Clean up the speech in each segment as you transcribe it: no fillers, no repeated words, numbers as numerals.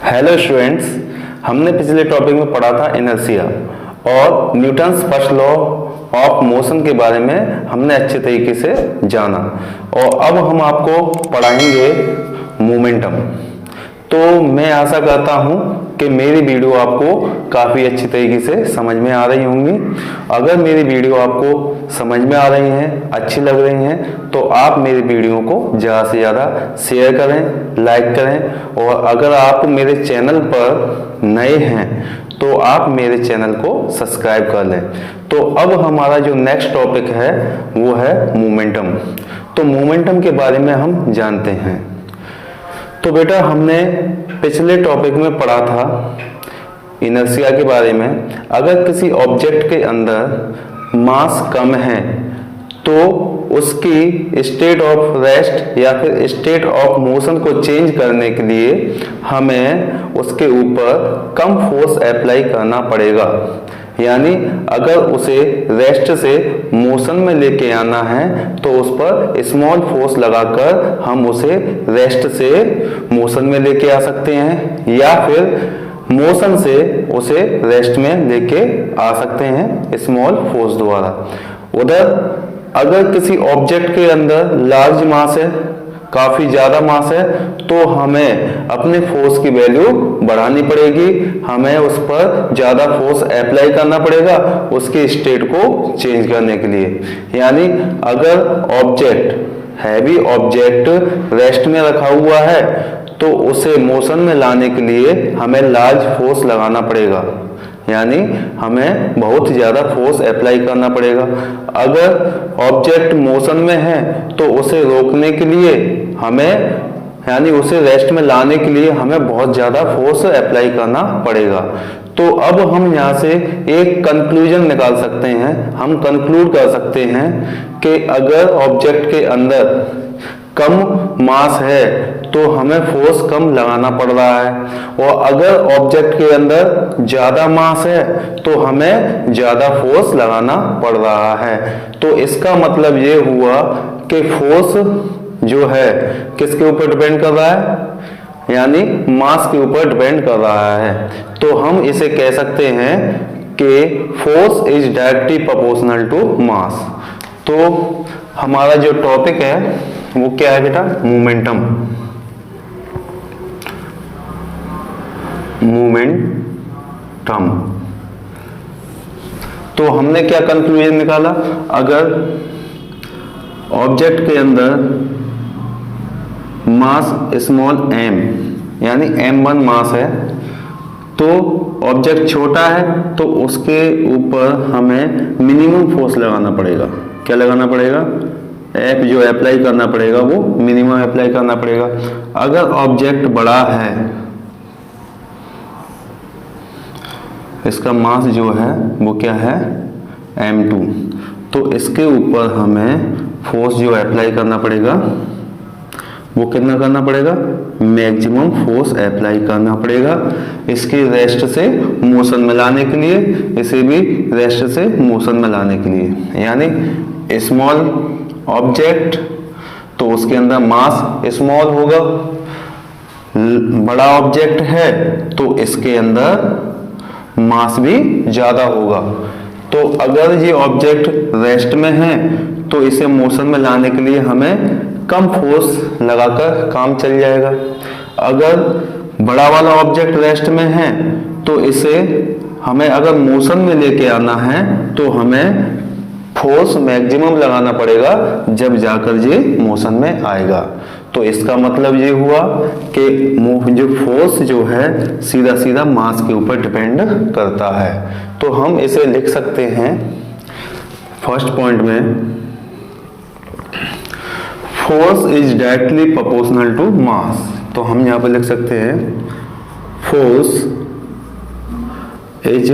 Hello students, हमने पिछले topic में पढ़ा था इनर्शिया और Newton's first law of motion के बारे में हमने अच्छे तरीके से जाना। और अब हम आपको पढ़ाएंगे मोमेंटम। तो मैं आशा करता हूं कि मेरी वीडियो आपको काफ़ी अच्छी तरीके से समझ में आ रही होंगी। अगर मेरी वीडियो आपको समझ में आ रही हैं, अच्छी लग रही हैं, तो आप मेरी वीडियो को ज़्यादा से ज़्यादा शेयर करें, लाइक करें। और अगर आप मेरे चैनल पर नए हैं तो आप मेरे चैनल को सब्सक्राइब कर लें। तो अब हमारा जो नेक्स्ट टॉपिक है वो है मोमेंटम। तो मोमेंटम के बारे में हम जानते हैं। तो बेटा, हमने पिछले टॉपिक में पढ़ा था इनर्शिया के बारे में। अगर किसी ऑब्जेक्ट के अंदर मास कम है तो उसकी स्टेट ऑफ रेस्ट या फिर स्टेट ऑफ मोशन को चेंज करने के लिए हमें उसके ऊपर कम फोर्स अप्लाई करना पड़ेगा। यानी अगर उसे रेस्ट से मोशन में लेके आना है तो उस पर स्मॉल फोर्स लगाकर हम उसे रेस्ट से मोशन में लेके आ सकते हैं, या फिर मोशन से उसे रेस्ट में लेके आ सकते हैं स्मॉल फोर्स द्वारा। उधर अगर किसी ऑब्जेक्ट के अंदर लार्ज मास है, काफी ज्यादा मास है, तो हमें अपने फोर्स की वैल्यू बढ़ानी पड़ेगी। हमें उस पर ज्यादा फोर्स अप्लाई करना पड़ेगा उसके स्टेट को चेंज करने के लिए। यानी अगर ऑब्जेक्ट हैवी ऑब्जेक्ट रेस्ट में रखा हुआ है तो उसे मोशन में लाने के लिए हमें लार्ज फोर्स लगाना पड़ेगा, यानी हमें बहुत ज़्यादा फोर्स अप्लाई करना पड़ेगा। अगर ऑब्जेक्ट मोशन में है तो उसे रोकने के लिए हमें, यानी उसे रेस्ट में लाने के लिए हमें बहुत ज़्यादा फोर्स अप्लाई करना पड़ेगा। तो अब हम यहाँ से एक कंक्लूजन निकाल सकते हैं, हम कंक्लूड कर सकते हैं कि अगर ऑब्जेक्ट के अंदर कम मास है तो हमें फोर्स कम लगाना पड़ रहा है, और अगर ऑब्जेक्ट के अंदर ज्यादा मास है तो हमें ज्यादा फोर्स लगाना पड़ रहा है। तो इसका मतलब ये हुआ कि फोर्स जो है किसके ऊपर डिपेंड कर रहा है, यानी मास के ऊपर डिपेंड कर रहा है। तो हम इसे कह सकते हैं कि force is directly proportional to mass. तो हमारा जो टॉपिक है वो क्या है बेटा, मोमेंटम। मोमेंटम। तो हमने क्या कंक्लूजन निकाला, अगर ऑब्जेक्ट के अंदर मास स्मॉल m यानी m1 मास है, तो ऑब्जेक्ट छोटा है तो उसके ऊपर हमें मिनिमम फोर्स लगाना पड़ेगा। क्या लगाना पड़ेगा, F जो अप्लाई करना पड़ेगा वो मिनिमम अप्लाई करना पड़ेगा। अगर ऑब्जेक्ट बड़ा है, इसका मास जो है वो क्या है m2, तो इसके ऊपर हमें फोर्स जो अप्लाई करना पड़ेगा वो कितना करना पड़ेगा, मैक्सिमम फोर्स अप्लाई करना पड़ेगा इसके रेस्ट से मोशन में लाने के लिए, इसे भी रेस्ट से मोशन में लाने के लिए। यानी स्मॉल ऑब्जेक्ट तो उसके अंदर मास स्मॉल होगा, बड़ा ऑब्जेक्ट है तो इसके अंदर मास भी ज्यादा होगा। तो अगर ये ऑब्जेक्ट रेस्ट में है तो इसे मोशन में लाने के लिए हमें कम फोर्स लगाकर काम चल जाएगा। अगर बड़ा वाला ऑब्जेक्ट रेस्ट में है तो इसे हमें अगर मोशन में लेके आना है तो हमें फोर्स मैक्सिमम लगाना पड़ेगा, जब जाकर ये मोशन में आएगा। तो इसका मतलब ये हुआ कि जो फोर्स जो है सीधा सीधा मास के ऊपर डिपेंड करता है। तो हम इसे लिख सकते हैं फर्स्ट पॉइंट में, force is directly proportional to mass. तो हम यहाँ पर लिख सकते हैं force is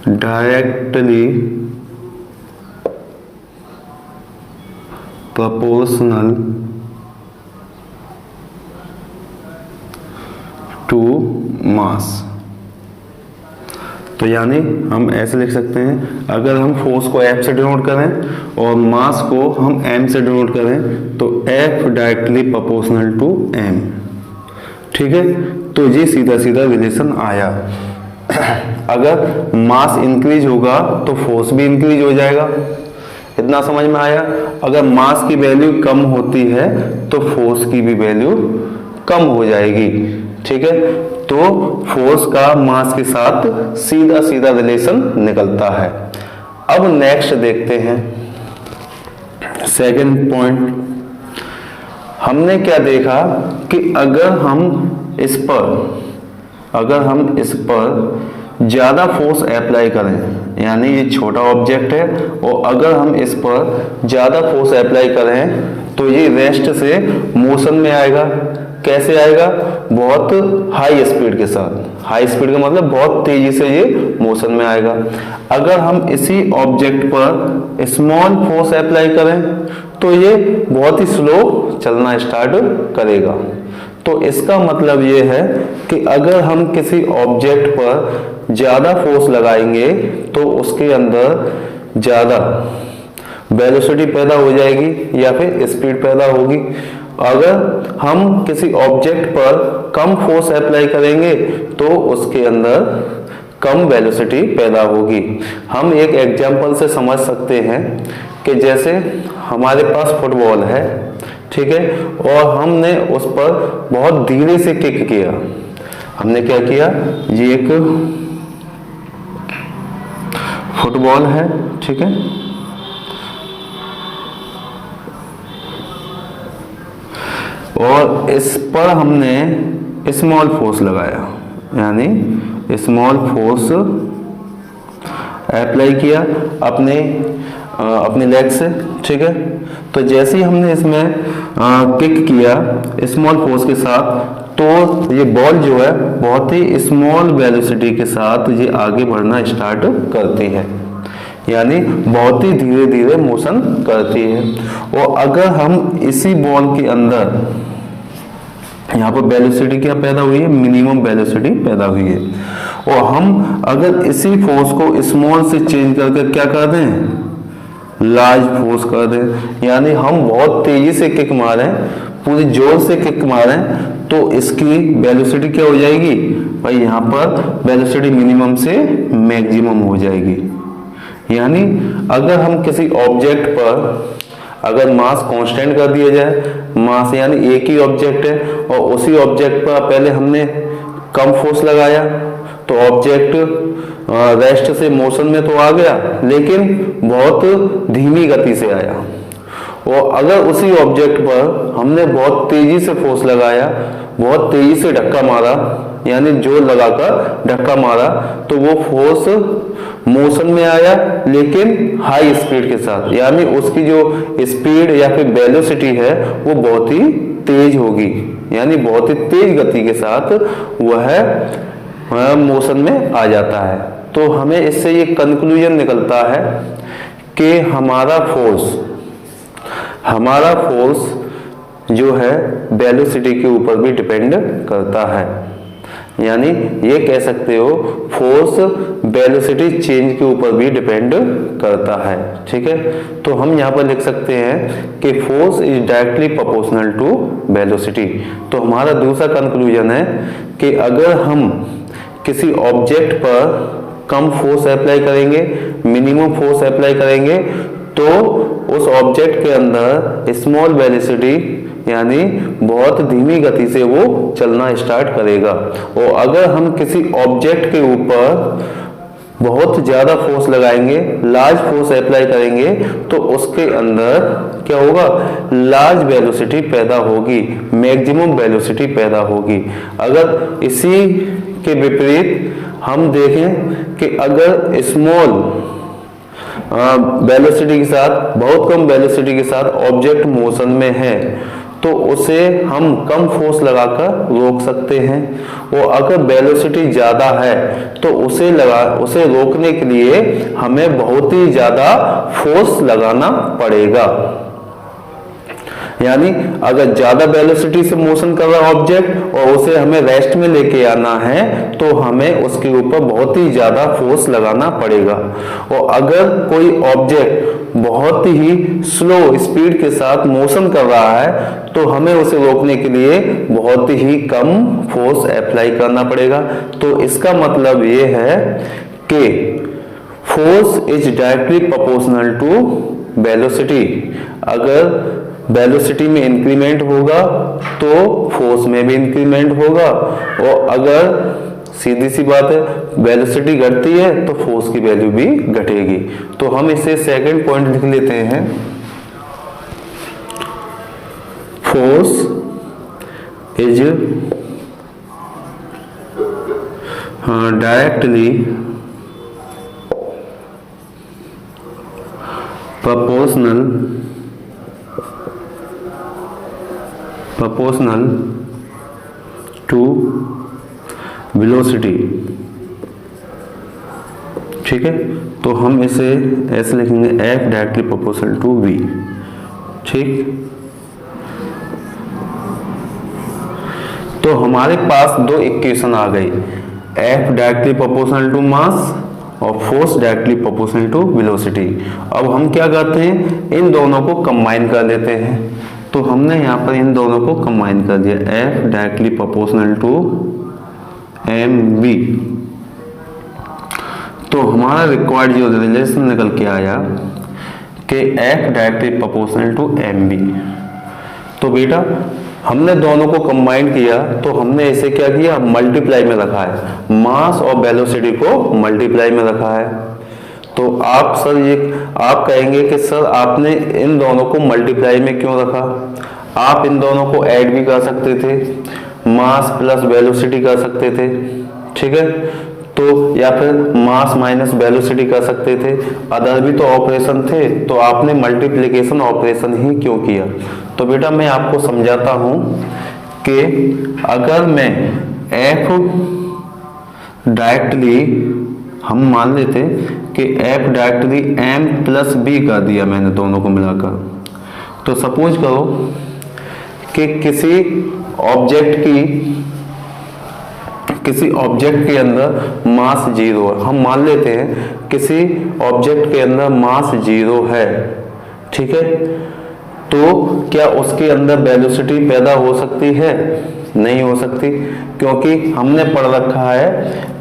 directly proportional to mass. तो यानी हम ऐसे लिख सकते हैं, अगर हम फोर्स को F से डिनोट करें और मास को हम M से डिनोट करें तो F directly proportional to M। ठीक है, तो ये सीधा सीधा रिलेशन आया। अगर मास इंक्रीज होगा तो फोर्स भी इंक्रीज हो जाएगा, इतना समझ में आया। अगर मास की वैल्यू कम होती है तो फोर्स की भी वैल्यू कम हो जाएगी। ठीक है, तो फोर्स का मास के साथ सीधा सीधा रिलेशन निकलता है। अब नेक्स्ट देखते हैं सेकंड पॉइंट। हमने क्या देखा कि अगर हम इस पर ज्यादा फोर्स अप्लाई करें, यानी ये छोटा ऑब्जेक्ट है और अगर हम इस पर ज्यादा फोर्स अप्लाई करें तो ये रेस्ट से मोशन में आएगा। कैसे आएगा? बहुत हाई स्पीड के साथ। हाई स्पीड का मतलब बहुत तेजी से ये मोशन में आएगा। अगर हम इसी ऑब्जेक्ट पर स्मॉल फोर्स अप्लाई करें तो ये बहुत ही स्लो चलना स्टार्ट करेगा। तो इसका मतलब ये है कि अगर हम किसी ऑब्जेक्ट पर ज्यादा फोर्स लगाएंगे तो उसके अंदर ज्यादा वेलोसिटी पैदा हो जाएगी या फिर स्पीड पैदा होगी। अगर हम किसी ऑब्जेक्ट पर कम फोर्स अप्लाई करेंगे तो उसके अंदर कम वेलोसिटी पैदा होगी। हम एक एग्जांपल से समझ सकते हैं कि जैसे हमारे पास फुटबॉल है, ठीक है, और हमने उस पर बहुत धीरे से किक किया। हमने क्या किया? ये एक फुटबॉल है, ठीक है, और इस पर हमने स्मॉल फोर्स लगाया, यानी स्मॉल फोर्स अप्लाई किया अपने लेग से, ठीक है। तो जैसे ही हमने इसमें किक किया स्मॉल फोर्स के साथ, तो ये बॉल जो है बहुत ही स्मॉल वेलोसिटी के साथ ये आगे बढ़ना स्टार्ट करती है, यानी बहुत ही धीरे धीरे मोशन करती है। और अगर हम इसी बॉल के अंदर, यहाँ पर वेलोसिटी क्या पैदा हुई है? मिनिमम वेलोसिटी पैदा हुई है, और हम अगर इसी फोर्स को स्मॉल से चेंज करके क्या कर दें? लार्ज फोर्स कर दें, यानी हम बहुत तेजी से किक मारें, पूरी जोर से किक मारें, तो इसकी वेलोसिटी क्या हो जाएगी भाई? यहाँ पर वेलोसिटी मिनिमम से मैक्सिमम हो जाएगी। यानी अगर हम किसी ऑब्जेक्ट पर अगर मास कांस्टेंट कर दिया जाए, मास यानी एक ही ऑब्जेक्ट है और उसी ऑब्जेक्ट पर पहले हमने कम फोर्स लगाया तो ऑब्जेक्ट रेस्ट से मोशन में तो आ गया, लेकिन बहुत धीमी गति से आया। और अगर उसी ऑब्जेक्ट पर हमने बहुत तेजी से फोर्स लगाया, बहुत तेजी से धक्का मारा, यानी जोर लगाकर धक्का मारा, तो वो फोर्स मोशन में आया लेकिन हाई स्पीड के साथ, यानी उसकी जो स्पीड या फिर वेलोसिटी है वो बहुत ही तेज होगी, यानी बहुत ही तेज गति के साथ वह मोशन में आ जाता है। तो हमें इससे ये कंक्लूजन निकलता है कि हमारा फोर्स जो है वेलोसिटी के ऊपर भी डिपेंड करता है। यानी ये कह सकते हो फोर्स वेलोसिटी चेंज के ऊपर भी डिपेंड करता है, ठीक है। तो हम यहाँ पर लिख सकते हैं कि force is directly proportional to velocity. तो हमारा दूसरा कंक्लूजन है कि अगर हम किसी ऑब्जेक्ट पर कम फोर्स अप्लाई करेंगे, मिनिमम फोर्स अप्लाई करेंगे, तो उस ऑब्जेक्ट के अंदर स्मॉल वेलोसिटी यानी बहुत धीमी गति से वो चलना स्टार्ट करेगा। और अगर हम किसी ऑब्जेक्ट के ऊपर बहुत ज्यादा फोर्स लगाएंगे, लार्ज फोर्स अप्लाई करेंगे, तो उसके अंदर क्या होगा? लार्ज वेलोसिटी पैदा होगी, मैक्सिमम वेलोसिटी पैदा होगी। अगर इसी के विपरीत हम देखें कि अगर स्मॉल वेलोसिटी के साथ, बहुत कम वेलोसिटी के साथ ऑब्जेक्ट मोशन में है, तो उसे हम कम फोर्स लगाकर रोक सकते हैं। और अगर वेलोसिटी ज्यादा है तो उसे रोकने के लिए हमें बहुत ही ज्यादा फोर्स लगाना पड़ेगा। यानी अगर ज्यादा वेलोसिटी से मोशन कर रहा ऑब्जेक्ट और उसे हमें रेस्ट में लेके आना है तो हमें उसके ऊपर बहुत ही ज्यादा फोर्स लगाना पड़ेगा। और अगर कोई ऑब्जेक्ट बहुत ही स्लो स्पीड के साथ मोशन कर रहा है तो हमें उसे रोकने के लिए बहुत ही कम फोर्स अप्लाई करना पड़ेगा। तो इसका मतलब ये है कि force is directly proportional to velocity. अगर वेलोसिटी में इंक्रीमेंट होगा तो फोर्स में भी इंक्रीमेंट होगा, और अगर सीधी सी बात है वेलोसिटी घटती है तो फोर्स की वैल्यू भी घटेगी। तो हम इसे सेकंड पॉइंट लिख लेते हैं, force is directly proportional to velocity। ठीक है, तो हम इसे ऐसे लिखेंगे F directly proportional to V। ठीक, तो हमारे पास दो इक्वेशन आ गई, F directly proportional to mass और force directly proportional to velocity. अब हम क्या करते हैं, इन दोनों को कंबाइन कर लेते हैं। तो हमने यहाँ पर इन दोनों को कंबाइन कर दिया, F directly proportional to mv। तो हमारा रिक्वायर्ड जो रिलेशन निकल के आया कि F directly proportional to mv। तो बेटा हमने दोनों को कंबाइन किया तो हमने इसे क्या किया, मल्टीप्लाई में रखा है, मास और वेलोसिटी को मल्टीप्लाई में रखा है। तो आप सर ये आप कहेंगे कि सर आपने इन दोनों को मल्टीप्लाई में क्यों रखा, आप इन दोनों को ऐड भी कर सकते थे, मास प्लस वेलोसिटी कर सकते थे। ठीक है, तो या फिर मास माइनस वेलोसिटी कर सकते थे, अदर भी तो ऑपरेशन थे, तो आपने मल्टीप्लिकेशन ऑपरेशन ही क्यों किया। तो बेटा मैं आपको समझाता हूं कि अगर मैं F डायरेक्टली, हम मान लेते कि F directly m plus b कर दिया मैंने दोनों को मिलाकर, तो सपोज करो कि किसी ऑब्जेक्ट के अंदर मास 0 है। हम मान लेते हैं किसी ऑब्जेक्ट के अंदर मास 0 है। ठीक है, तो क्या उसके अंदर वेलोसिटी पैदा हो सकती है, नहीं हो सकती, क्योंकि हमने पढ़ रखा है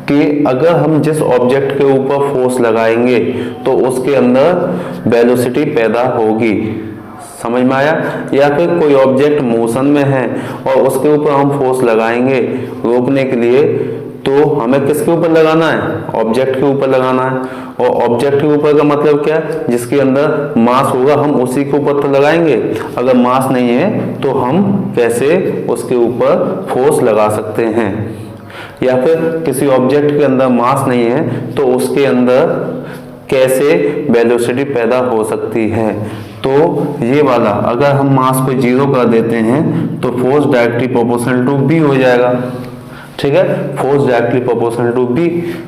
कि अगर हम जिस ऑब्जेक्ट के ऊपर फोर्स लगाएंगे तो उसके अंदर वेलोसिटी पैदा होगी। समझ में आया। या फिर कोई ऑब्जेक्ट मोशन में है और उसके ऊपर हम फोर्स लगाएंगे रोकने के लिए, तो हमें किसके ऊपर लगाना है, ऑब्जेक्ट के ऊपर लगाना है। और ऑब्जेक्ट के ऊपर का मतलब क्या है, जिसके अंदर मास होगा हम उसी के ऊपर तो लगाएंगे। अगर मास नहीं है तो हम कैसे उसके ऊपर फोर्स लगा सकते हैं। या फिर किसी ऑब्जेक्ट के अंदर मास नहीं है तो उसके अंदर कैसे वेलोसिटी पैदा हो सकती है। तो ये वाला अगर हम मास को 0 कर देते हैं तो force directly proportional to b हो जाएगा। ठीक है, force directly proportional to b।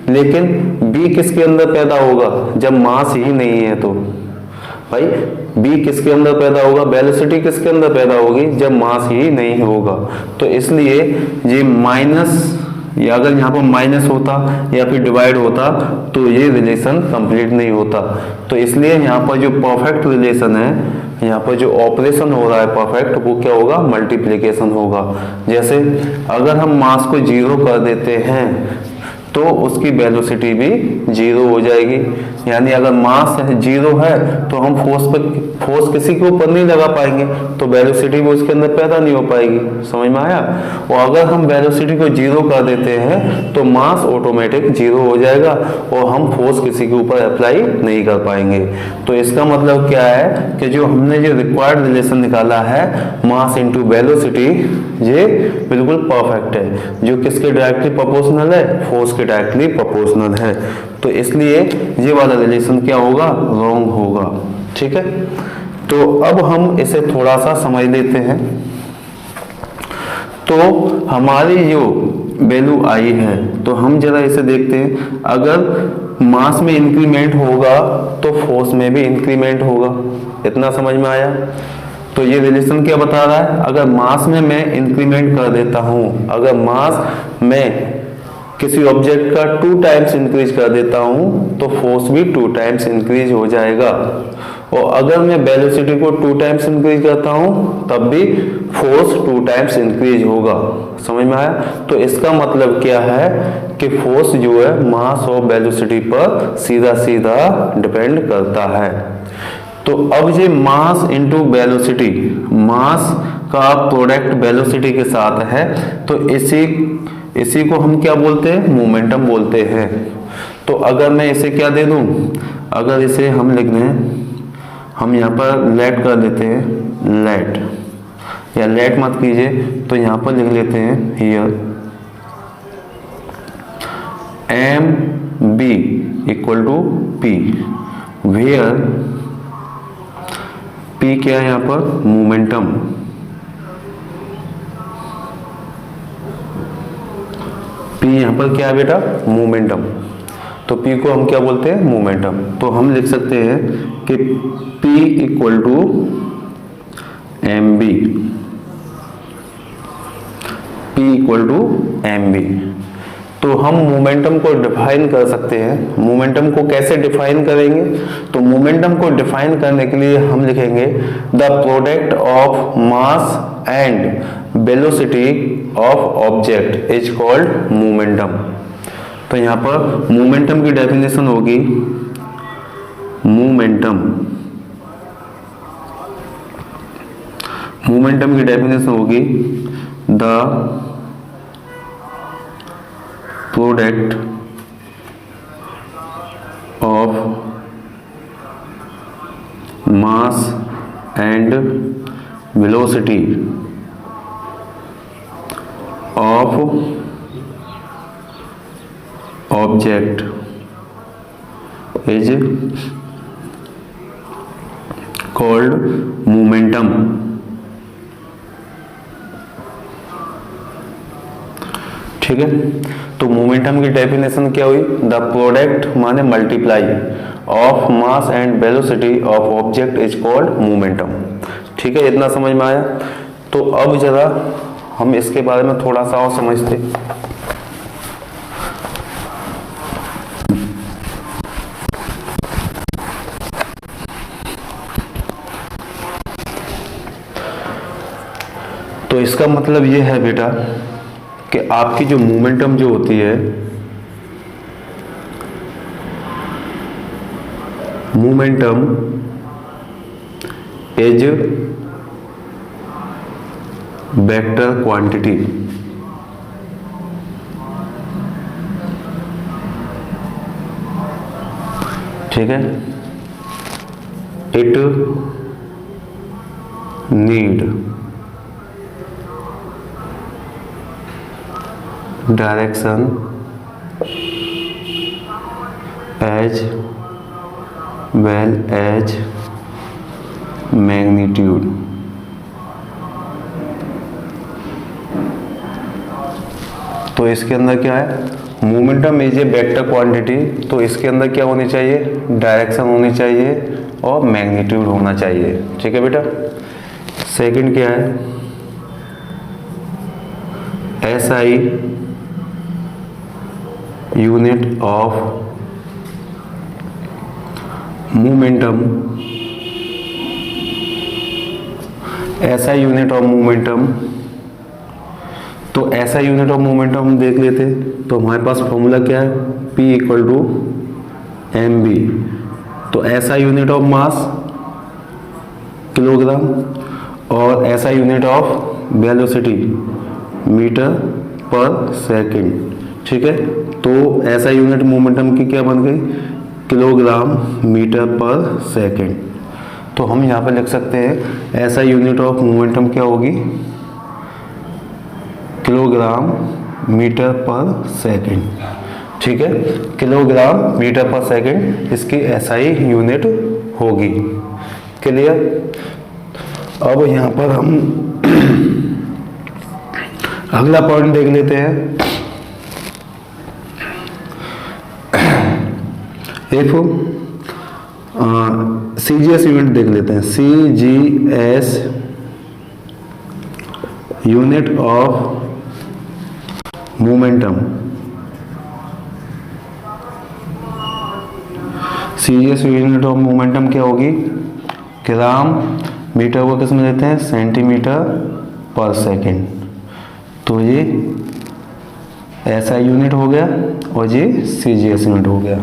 लेकिन b किसके अंदर पैदा होगा, जब मास ही नहीं है। तो भाई b किसके अंदर पैदा होगा, वेलोसिटी किसके अंदर पैदा होगी, जब मास ही नहीं होगा। तो इसलिए ये माइनस, या अगर यहाँ पर माइनस होता या फिर डिवाइड होता तो ये रिलेशन कंप्लीट नहीं होता। तो इसलिए यहाँ पर जो परफेक्ट रिलेशन है, यहाँ पर जो ऑपरेशन हो रहा है परफेक्ट, वो क्या होगा, मल्टीप्लिकेशन होगा। जैसे अगर हम मास को 0 कर देते हैं तो उसकी वेलोसिटी भी 0 हो जाएगी। यानी अगर मास 0 है तो हम फोर्स किसी के ऊपर नहीं लगा पाएंगे, तो वेलोसिटी भी उसके अंदर पैदा नहीं हो पाएगी। समझ में आया। और अगर हम वेलोसिटी को 0 कर देते हैं तो मास ऑटोमेटिक 0 हो जाएगा और हम फोर्स किसी के ऊपर अप्लाई नहीं कर पाएंगे। तो इसका मतलब क्या है कि जो हमने जो रिक्वायर्ड रिलेशन निकाला है मास इंटू वेलोसिटी, ये बिल्कुल परफेक्ट है। जो किसके डायरेक्टली प्रोपोर्शनल है, फोर्स के डायरेक्टली प्रोपोर्शनल है। तो इसलिए ये वाला रिलेशन क्या होगा, रॉन्ग होगा। ठीक है, तो अब हम इसे थोड़ा सा समझ लेते हैं। तो हमारी जो वैल्यू आई है, तो हम जरा इसे देखते हैं। अगर मास में इंक्रीमेंट होगा तो फोर्स में भी इंक्रीमेंट होगा। इतना समझ में आया। तो ये रिलेशन क्या बता रहा है, अगर मास में मैं इंक्रीमेंट कर देता हूं, अगर मास में किसी ऑब्जेक्ट का 2 टाइम्स इंक्रीज कर देता हूं तो फोर्स भी 2 टाइम्स इंक्रीज हो जाएगा। और अगर मैं वेलोसिटी को 2 टाइम्स इंक्रीज करता हूं तब भी फोर्स 2 टाइम्स इंक्रीज होगा। समझ में आया? तो इसका मतलब क्या है कि फोर्स जो है मास और वेलोसिटी पर सीधा सीधा डिपेंड करता है। तो अब ये मास इंटू वेलोसिटी, मास का प्रोडक्ट वेलोसिटी के साथ है, तो इसी को हम क्या बोलते हैं? मोमेंटम बोलते हैं। तो अगर मैं इसे क्या दे दूं, अगर इसे हम लिख दें, हम यहाँ पर लेट कर देते हैं, लेट, या लेट मत कीजिए, तो यहाँ पर लिख लेते हैं here M B equal to P, where P क्या है यहाँ पर? मोमेंटम। पी यहाँ पर क्या है बेटा? मोमेंटम। तो P को हम क्या बोलते हैं? मोमेंटम। तो हम लिख सकते हैं कि P equal to M B, P equal to M B. तो हम मोमेंटम को डिफाइन कर सकते हैं। मोमेंटम को कैसे डिफाइन करेंगे? तो मोमेंटम को डिफाइन करने के लिए हम लिखेंगे the product of mass and velocity of object is called momentum. तो यहाँ पर मोमेंटम की डेफिनेशन होगी, मोमेंटम की डेफिनेशन होगी the product of mass and velocity of object is called momentum. ठीक है, तो मोमेंटम की डेफिनेशन क्या हुई? द प्रोडक्ट माने multiply of mass and velocity of object is called momentum. ठीक है, इतना समझ में आया? तो अब जरा हम इसके बारे में थोड़ा सा और समझते। तो इसका मतलब ये है बेटा कि आपकी जो मोमेंटम जो होती है, मोमेंटम इज वेक्टर क्वांटिटी। ठीक है, it need direction as well as magnitude. तो इसके अंदर क्या है? Momentum is a vector quantity, तो इसके अंदर क्या होनी चाहिए? डायरेक्शन होनी चाहिए और मैग्नीट्यूड होना चाहिए। ठीक है बेटा। सेकंड क्या है? SI unit of momentum, SI unit of momentum. तो SI यूनिट ऑफ मोमेंटम हम देख लेते, तो हमारे पास फॉर्मूला क्या है? P equal to M B. तो SI unit of mass kilogram और SI unit of velocity metre per second. ठीक है, तो SI यूनिट मोमेंटम की क्या बन गई? Kilogram metre per second. तो हम यहाँ पे लिख सकते हैं SI यूनिट ऑफ मोमेंटम क्या होगी? Kilogram metre per second. ठीक है, किलोग्राम मीटर पर सेकंड इसकी SI यूनिट होगी। क्लियर? अब यहाँ पर हम अगला पॉइंट देख लेते हैं। एक CGS यूनिट देख लेते हैं। CGS unit of momentum. CGS unit of momentum क्या होगी? ग्राम, मीटर को किस में देते हैं, सेंटीमीटर पर सेकेंड। तो ये ऐसा यूनिट हो गया और ये CGS यूनिट हो गया।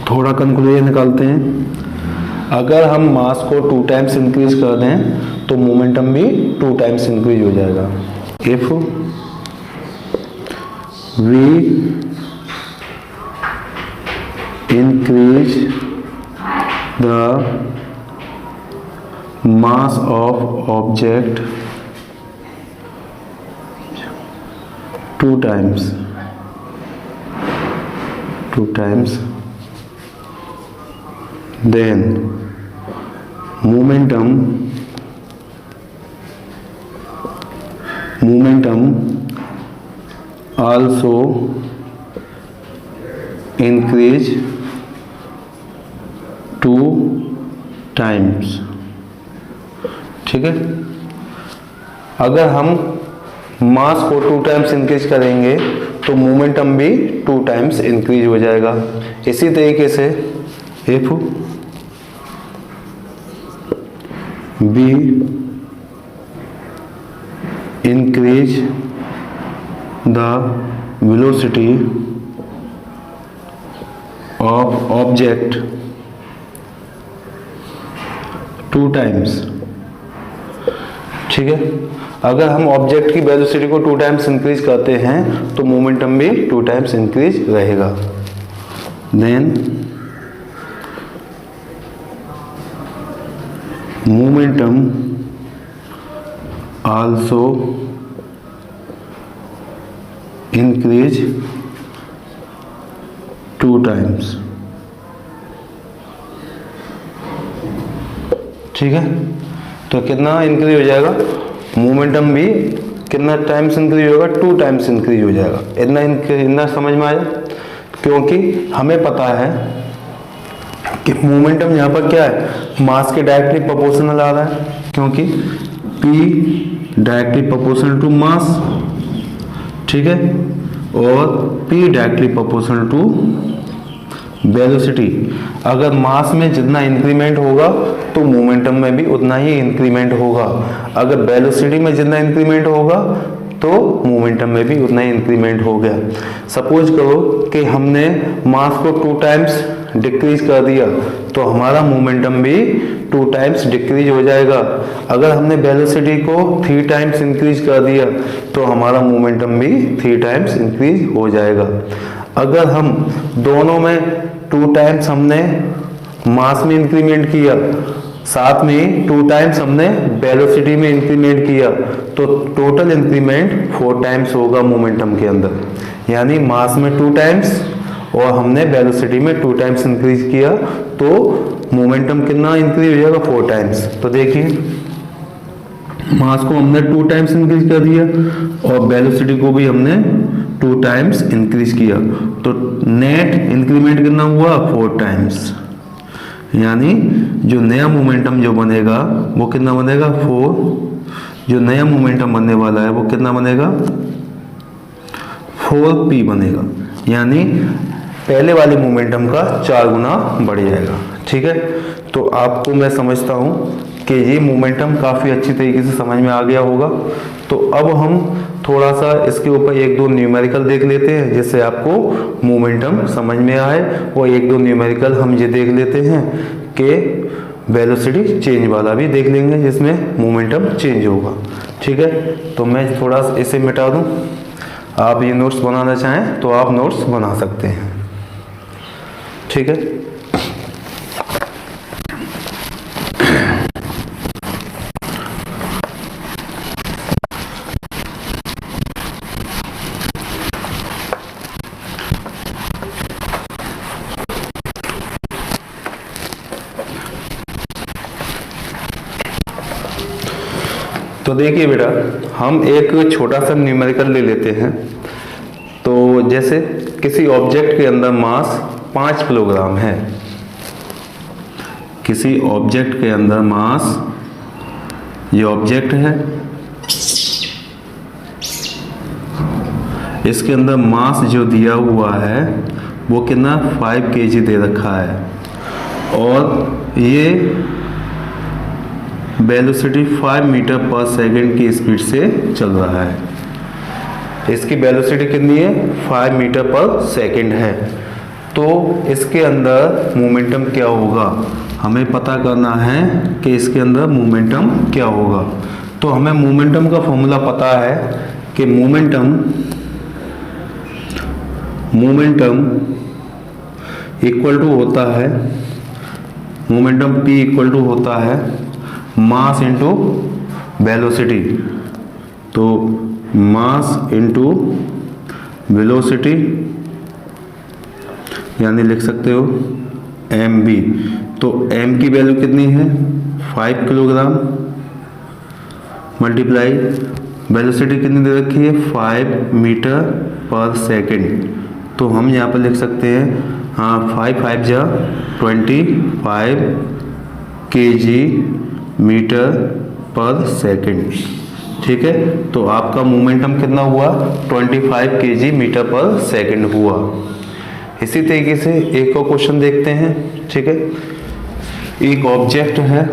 थोड़ा कंक्लूजन निकालते हैं। अगर हम मास को 2 टाइम्स इंक्रीज कर दें तो मोमेंटम भी 2 टाइम्स इंक्रीज हो जाएगा। If we increase the mass of object 2 times, then momentum also increase 2 times। ठीक है, अगर हम मास को 2 टाइम्स इंक्रीज करेंगे तो मोमेंटम भी 2 टाइम्स इंक्रीज हो जाएगा। इसी तरीके से if be increase the velocity of object 2 times. ठीक है, अगर हम ऑब्जेक्ट की वेलोसिटी को 2 टाइम्स इंक्रीज करते हैं तो मोमेंटम भी 2 टाइम्स इंक्रीज रहेगा। Then momentum also increase 2 times. ठीक है, तो कितना इंक्रीज हो जाएगा, मोमेंटम भी कितना टाइम्स इंक्रीज होगा, 2 टाइम्स इंक्रीज हो जाएगा। इतना समझ में आया, क्योंकि हमें पता है कि मोमेंटम यहाँ पर क्या है, मास के डायरेक्टली प्रोपोर्शनल आ रहा है, क्योंकि P directly proportional to mass. ठीक है, और P directly proportional to velocity. अगर मास में जितना इंक्रीमेंट होगा तो मोमेंटम में भी उतना ही इंक्रीमेंट होगा। अगर वेलोसिटी में जितना इंक्रीमेंट होगा तो मोमेंटम में भी उतना ही इंक्रीमेंट हो गया। सपोज करो कि हमने मास को 2 टाइम्स डिक्रीज कर दिया तो हमारा मोमेंटम भी 2 टाइम्स डिक्रीज हो जाएगा। अगर हमने वेलोसिटी को 3 टाइम्स इंक्रीज कर दिया तो हमारा मोमेंटम भी 3 टाइम्स इंक्रीज हो जाएगा। अगर हम दोनों में 2 टाइम्स हमने मास में इंक्रीमेंट किया, साथ में 2 टाइम्स हमने वेलोसिटी में इंक्रीमेंट किया, तो टोटल इंक्रीमेंट 4 टाइम्स होगा मोमेंटम के अंदर। यानी मास में 2 टाइम्स और हमने वेलोसिटी में 2 टाइम्स इंक्रीज किया तो मोमेंटम कितना इंक्रीज हो जाएगा, 4 टाइम्स। तो देखिए मास को हमने 2 टाइम्स इंक्रीज कर दिया और वेलोसिटी को भी हमने 2 टाइम्स इंक्रीज किया, तो नेट इंक्रीमेंट कितना हुआ, 4 टाइम्स। यानी जो नया मोमेंटम जो बनेगा वो कितना बनेगा, 4। जो नया मोमेंटम बनने वाला है वो कितना बनेगा, 4p बनेगा। यानी पहले वाले मोमेंटम का 4 गुना बढ़ जाएगा। ठीक है, तो आपको मैं समझता हूँ कि ये मोमेंटम काफ़ी अच्छी तरीके से समझ में आ गया होगा। तो अब हम थोड़ा सा इसके ऊपर 1-2 न्यूमेरिकल देख लेते हैं जिससे आपको मोमेंटम समझ में आए। और 1-2 न्यूमेरिकल हम ये देख लेते हैं कि वेलोसिटी चेंज वाला भी देख लेंगे जिसमें मोमेंटम चेंज होगा। ठीक है, तो मैं थोड़ा इसे मिटा दूं। आप ये नोट्स बनाना चाहें तो आप नोट्स बना सकते हैं। ठीक है, तो देखिए बेटा, हम एक छोटा सा न्यूमेरिकल ले लेते हैं। तो जैसे किसी ऑब्जेक्ट के अंदर मास 5 किलोग्राम है, किसी ऑब्जेक्ट के अंदर मास, ये ऑब्जेक्ट है, इसके अंदर मास जो दिया हुआ है वो कितना 5 kg दे रखा है, और ये वेलोसिटी 5 मीटर पर सेकंड की स्पीड से चल रहा है। इसकी वेलोसिटी कितनी है? 5 मीटर पर सेकंड है। तो इसके अंदर मोमेंटम क्या होगा, हमें पता करना है कि इसके अंदर मोमेंटम क्या होगा। तो हमें मोमेंटम का फॉर्मूला पता है कि मोमेंटम इक्वल टू होता है, मोमेंटम P इक्वल टू होता है मास इंटू वेलोसिटी। तो मास इंटू वेलोसिटी यानी लिख सकते हो mv। तो m की वैल्यू कितनी है? 5 किलोग्राम मल्टीप्लाई वेलोसिटी कितनी दे रखी है? 5 मीटर पर सेकंड। तो हम यहाँ पर लिख सकते हैं 5 5 जा 25 kg मीटर पर सेकंड। ठीक है, तो आपका मोमेंटम कितना हुआ? 25 kg मीटर पर सेकंड हुआ। इसी तरीके से एक और क्वेश्चन देखते हैं। ठीक है, एक ऑब्जेक्ट है,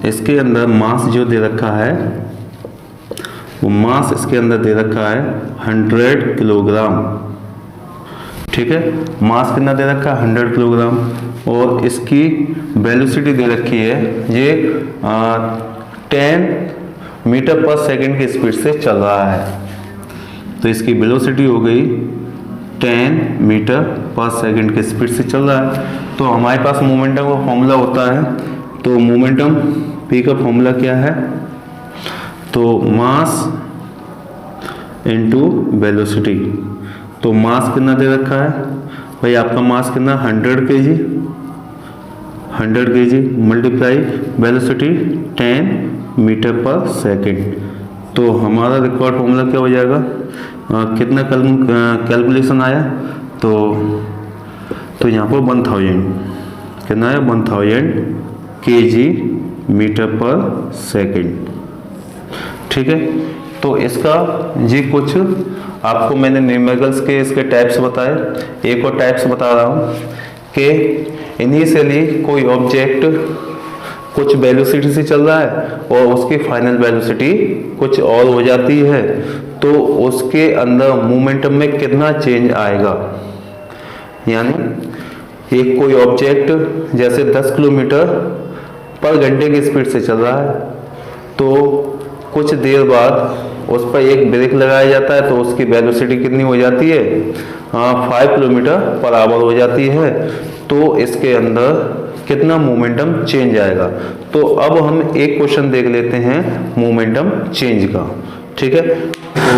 इसके अंदर मास जो दे रखा है, वो मास इसके अंदर दे रखा है 100 किलोग्राम। ठीक है, मास कितना दे रखा है? 100 किलोग्राम। और इसकी वेलोसिटी दे रखी है ये 10 मीटर पर सेकंड की स्पीड से चल रहा है। तो इसकी वेलोसिटी हो गई 10 मीटर पर सेकंड की स्पीड से चल रहा है। तो हमारे पास मोमेंटम का फॉर्मूला होता है, तो मोमेंटम P का फॉर्मूला क्या है? तो मास इंटू वेलोसिटी। तो मास कितना दे रखा है भाई? आपका मास कितना? 100 kg multiply velocity 10 metre per second. तो हमारा रिक्वायर्ड फॉर्मूला क्या हो जाएगा? कितना कैलकुलेशन आया? तो यहाँ पर 1000 कितना है? 1000 kg मीटर पर सेकंड। ठीक है, तो इसका जी कुछ आपको मैंने न्यूमेरिकल्स के इसके टाइप्स बताए। एक और टाइप्स बता रहा हूँ कि इनिशियली कोई ऑब्जेक्ट कुछ वेलोसिटी से चल रहा है और उसकी फाइनल वेलोसिटी कुछ और हो जाती है, तो उसके अंदर मोमेंटम में कितना चेंज आएगा। यानी एक कोई ऑब्जेक्ट जैसे 10 किलोमीटर पर घंटे की स्पीड से चल रहा है, तो कुछ देर बाद उस पर एक ब्रेक लगाया जाता है, तो उसकी वेलोसिटी कितनी हो जाती है? 5 किलोमीटर पर आवर हो जाती है। तो इसके अंदर कितना मोमेंटम चेंज आएगा। तो अब हम एक क्वेश्चन देख लेते हैं मोमेंटम चेंज का। ठीक है,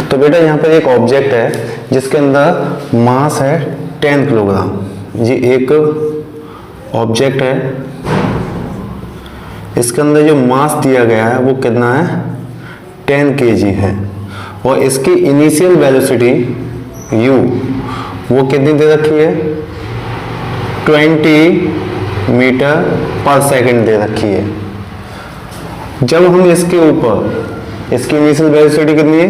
तो बेटा यहाँ पर एक ऑब्जेक्ट है जिसके अंदर मास है 10 किलोग्राम। जी एक ऑब्जेक्ट है, इसके अंदर जो मास दिया गया है वो कितना है? 10 kg है। और इसकी इनिशियल वेलोसिटी u वो कितनी दे रखी है? 20 मीटर पर सेकंड दे रखी है। जब हम इसके ऊपर, इसकी इनिशियल वेलोसिटी कितनी है?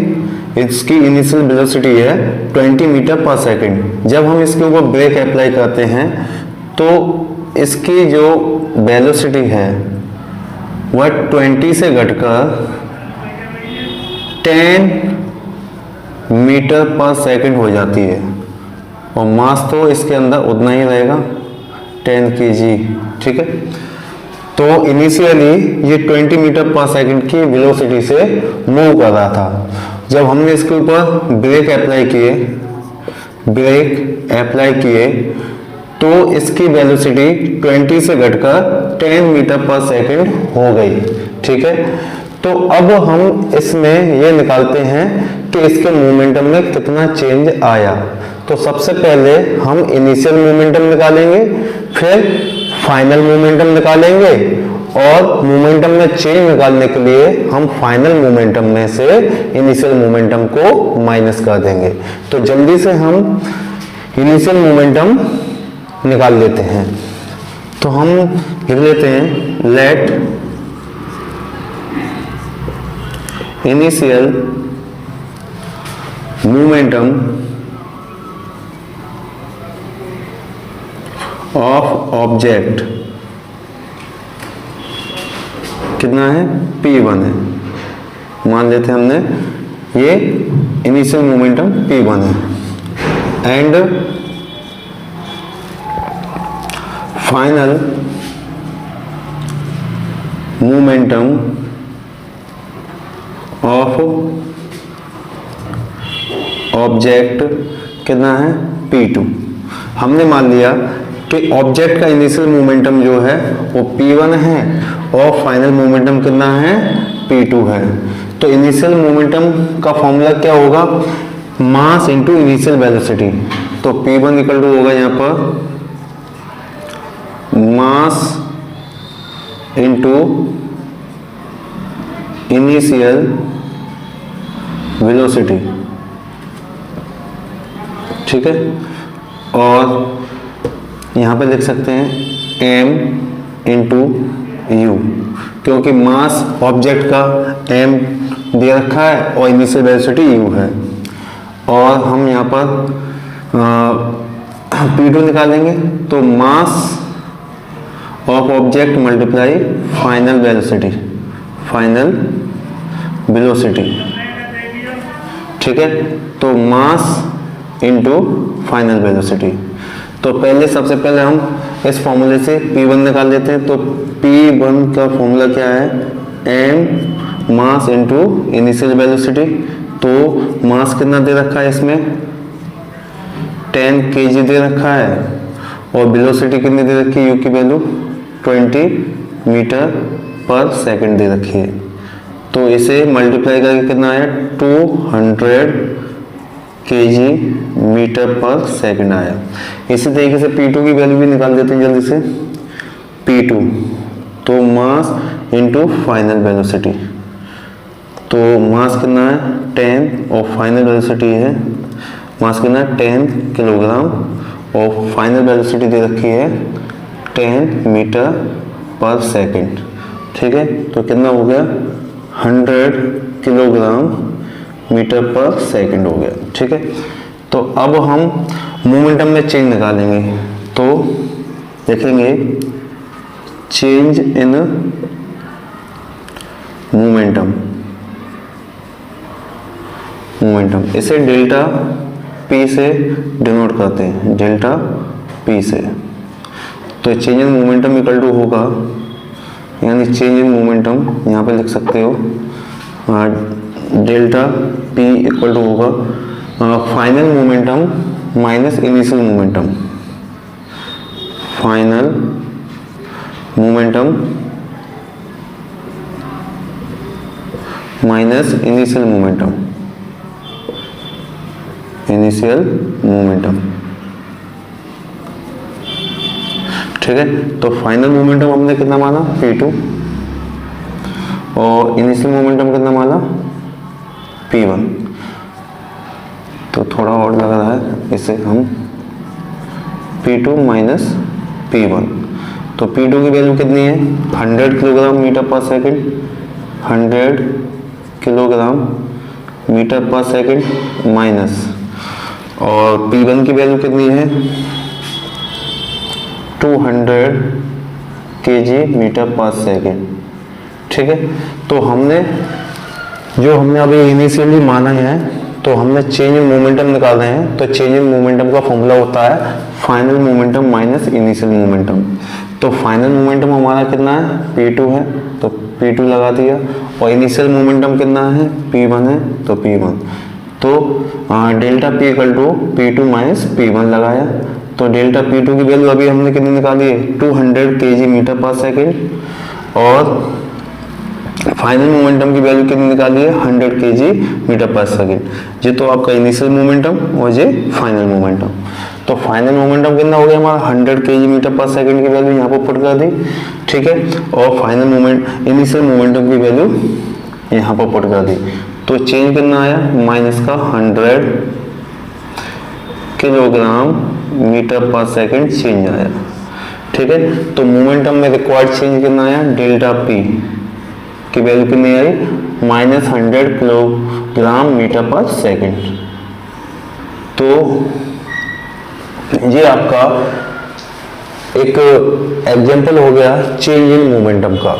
इसकी इनिशियल वेलोसिटी है 20 मीटर पर सेकंड। जब हम इसके ऊपर ब्रेक अप्लाई करते हैं तो इसकी जो वेलोसिटी है वह 20 से घटकर 10 मीटर पर सेकंड हो जाती है। और मास तो इसके अंदर उतना ही रहेगा 10 kg। ठीक है, तो इनिशियली ये 20 मीटर पर सेकंड की वेलोसिटी से मूव कर रहा था। जब हमने इसके ऊपर ब्रेक अप्लाई किए तो इसकी वेलोसिटी 20 से घटकर 10 मीटर पर सेकंड हो गई। ठीक है, तो अब हम इसमें ये निकालते हैं कि इसके मोमेंटम में कितना चेंज आया। तो सबसे पहले हम इनिशियल मोमेंटम निकालेंगे, फिर फाइनल मोमेंटम निकालेंगे, और मोमेंटम में चेंज निकालने के लिए हम फाइनल मोमेंटम में से इनिशियल मोमेंटम को माइनस कर देंगे। तो जल्दी से हम इनिशियल मोमेंटम निकाल लेते हैं। तो हम लिख लेते हैं let initial momentum of object कितना है, P1 है। मान लेते हैं हमने ये इनिशियल मोमेंटम P1 है and final momentum of object कितना है, P2। हमने मान लिया कि ऑब्जेक्ट का इनिशियल मोमेंटम जो है वो P1 है और फाइनल मोमेंटम कितना है, P2 है। तो इनिशियल मोमेंटम का फॉर्मूला क्या होगा, मास इंटू इनिशियल वेलोसिटी। तो P1 इक्वल टू होगा यहाँ पर मास इंटू इनिशियल वेलोसिटी, ठीक है। और यहाँ पे लिख सकते हैं m इंटू यू, क्योंकि मास ऑब्जेक्ट का m दे रखा है और इनिशियल वेलोसिटी u है। और हम यहाँ पर P2 निकालेंगे तो mass of object multiply final velocity, final velocity, ठीक है। तो मास इंटू फाइनल वेलोसिटी। तो पहले सबसे पहले हम इस फॉर्मूले से P1 निकाल लेते हैं। तो P1 का फॉर्मूला क्या है, m mass into initial velocity. तो मास कितना दे रखा है इसमें, 10 kg दे रखा है और वेलोसिटी कितनी दे रखी है, u की वैल्यू 20 मीटर पर सेकंड दे रखी है। तो इसे मल्टीप्लाई करके कितना आया, 200 kg मीटर पर सेकंड आया। इसी तरीके से P2 की वैल्यू भी निकाल देते हैं जल्दी से। P2 तो मास इंटू फाइनल वेलोसिटी। तो मास कितना है 10 और फाइनल वेलोसिटी है, मास कितना है 10 किलोग्राम और फाइनल वेलोसिटी दे रखी है 10 मीटर पर सेकंड, ठीक है। तो कितना हो गया 100 किलोग्राम मीटर पर सेकंड हो गया, ठीक है। तो अब हम मोमेंटम में चेंज निकालेंगे। तो देखेंगे चेंज इन मोमेंटम, मोमेंटम इसे डेल्टा P से डिनोट करते हैं, डेल्टा P से। तो change in momentum equal to होगा, यानी चेंज इन मोमेंटम यहाँ पे लिख सकते हो डेल्टा P इक्वल टू होगा final momentum minus initial momentum, final momentum minus initial momentum, initial momentum, ठीक है। तो फाइनल मोमेंटम हमने कितना माना P2 और इनिशियल मोमेंटम कितना माना P1। तो थोड़ा और लग रहा है, इसे हम P2 माइनस P1। तो P2 की वैल्यू कितनी है 100 kilogram metre per second, 100 kilogram metre per second minus, और P1 की वैल्यू कितनी है 200 kg मीटर पर सेकंड, ठीक है। तो हमने अभी इनिशियली माना है, तो हमने चेंज इन मोमेंटम निकाल रहे हैं। तो चेंज इन मोमेंटम का फॉर्मूला होता है final momentum minus initial momentum. तो फाइनल मोमेंटम हमारा कितना है P2 है, तो P2 लगा दिया, और इनिशियल मोमेंटम कितना है P1 है, तो P1। तो delta P equal to P2 minus P1 लगाया। तो डेल्टा P2 की वैल्यू अभी हमने कितनी निकाली है 200 kg मीटर पर सेकेंड, और फाइनल मोमेंटम की वैल्यू कितनी निकाली है 100 kg मीटर पर सेकेंड। ये तो आपका इनिशियल मोमेंटम और ये फाइनल मोमेंटम। तो फाइनल मोमेंटम कितना हो गया हमारा 100 kg मीटर पर सेकेंड की वैल्यू यहाँ पर पुट कर दी, ठीक है। और फाइनल मोमेंट इनिशियल मोमेंटम की वैल्यू यहाँ पर पुट कर दी। तो चेंज कितना आया माइनस का 100 किलोग्राम मीटर पर सेकेंड चेंज आया, ठीक है। तो मोमेंटम में रिक्वायर्ड चेंज कितना आया डेल्टा P की वैल्यू कितनी आई माइनस 100 किलोग्राम मीटर पर सेकेंड। तो ये आपका एक एग्जाम्पल हो गया चेंज इन मोमेंटम का।